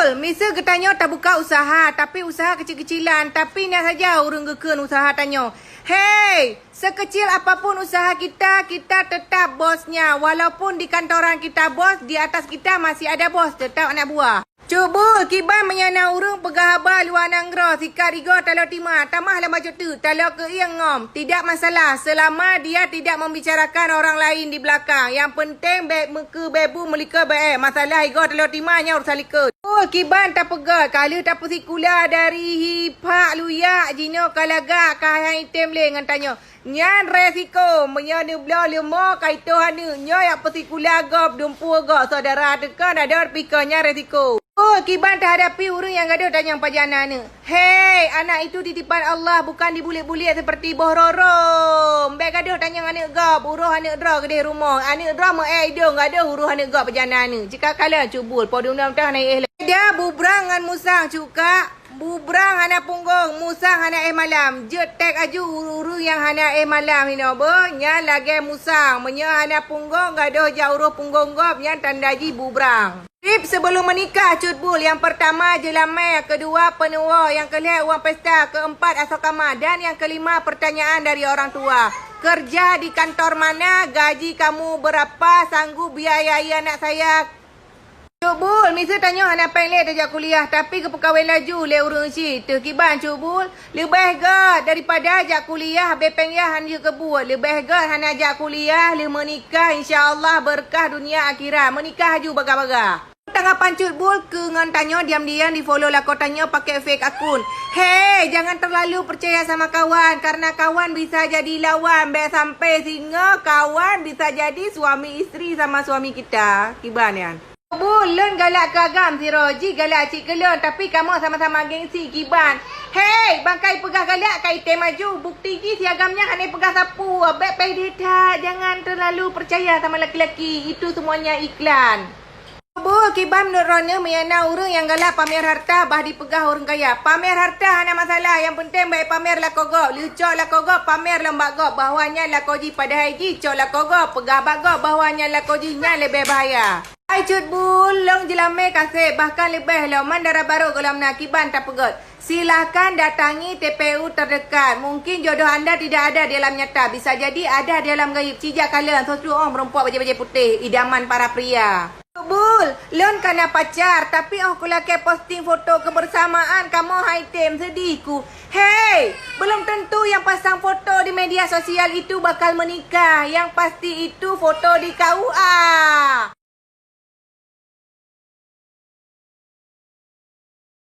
Cutbul, misal ketanya tak buka usaha, tapi usaha kecil-kecilan, tapi nak saja urang geken usaha tanya. Hey, sekecil apapun usaha kita, kita tetap bosnya. Walaupun di kantoran kita bos, di atas kita masih ada bos, tetap anak buah. Cubul, kiban menyana urung pegahaba luar nanggro, sikat rigo talo tima, tamahlah bacut tu, talo ke iang ngom. Tidak masalah, selama dia tidak membicarakan orang lain di belakang. Yang penting, muka bebu melika baik. Masalah rigo talo tima, nyaur salika. Oh, kiban tak pegat. Kalau tak persikula dari hipak luyak, jino kalaga, kahang item le, ngan tanya. Nyan resiko, menyana belah lemah, kaito hana. Nyoe yang persikula gop, dumpu gop, saudara tekan, ada pikirnya resiko. Oh, kiban tak hadapi urang yang gaduh tanya pajana ni. Hei, anak itu titipan Allah, bukan dibulit-bulit seperti boh rorom. Baik gaduh tanya anak gap, uruh anak dra ke rumah. Anak dra mau hidung, gaduh uruh anak gap pajana ni. Jika kala Cutbul, podung dalam tang naik dia bubrang ngan musang cuka. Bubrang hana punggung, musang hana malam. Jetek aju uru yang hana malam hina bo. Nya lagi musang, menya hana punggung, gaduh jauh punggung gap yang tandaji bubrang. Tips sebelum menikah Cutbul. Yang pertama jelamai, kedua penua, yang kelima uang pesta, keempat asal kamar, dan yang kelima pertanyaan dari orang tua. Kerja di kantor mana, gaji kamu berapa, sanggup biayai anak saya. Cutbul, misal tanya anak pendek terjak kuliah, tapi ke pekawai laju le urang si. Terkiban Cutbul, lebih gad daripada ajak kuliah, bepengya hanya kebut. Lebih gad hanya ajak kuliah, le menikah, insya-Allah berkah dunia akhirat. Menikah haju baga-baga. Tanggapan Cutbul ke ngan tanya diam-diam di follow lah kau tanya pakai fake akun. Hei, jangan terlalu percaya sama kawan, karena kawan bisa jadi lawan. Baik sampai singa kawan bisa jadi suami isteri sama suami kita. Kiban yan. Bulan galak kagam si Roji, galak cik kelon, tapi kamu sama-sama gengsi kiban. Hei, bangkai pegah galak kai tem maju. Bukti ki siagamnya hanya pegah sapu. Abek pedita, jangan terlalu percaya sama laki-laki. Itu semuanya iklan. Bu, kiban menurut Rona meyana urang yang galak pamer harta bah dipegah orang kaya. Pamer harta hana masalah, yang penting baik pamer lah kogok. Lucok lah kogok, pamer lembak gok. Bahawanya lah koji pada haji, cok lah kogok. Pegah bagok, bahawanya lah kojinya lebih bahaya. Hai Cutbul, long jelame kasih, bahkan lebih lah mandara baru kolam nakiban tak pegot. Silakan datangi TPU terdekat. Mungkin jodoh anda tidak ada di alam nyata, bisa jadi ada di alam gaib. Cijak kalian, sosru orang perempuan baju-baju putih, idaman para pria. Cutbul, lon kena pacar, tapi aku laki posting foto kebersamaan kamu item sedihku. Hei, belum tentu yang pasang foto di media sosial itu bakal menikah. Yang pasti itu foto di KUA.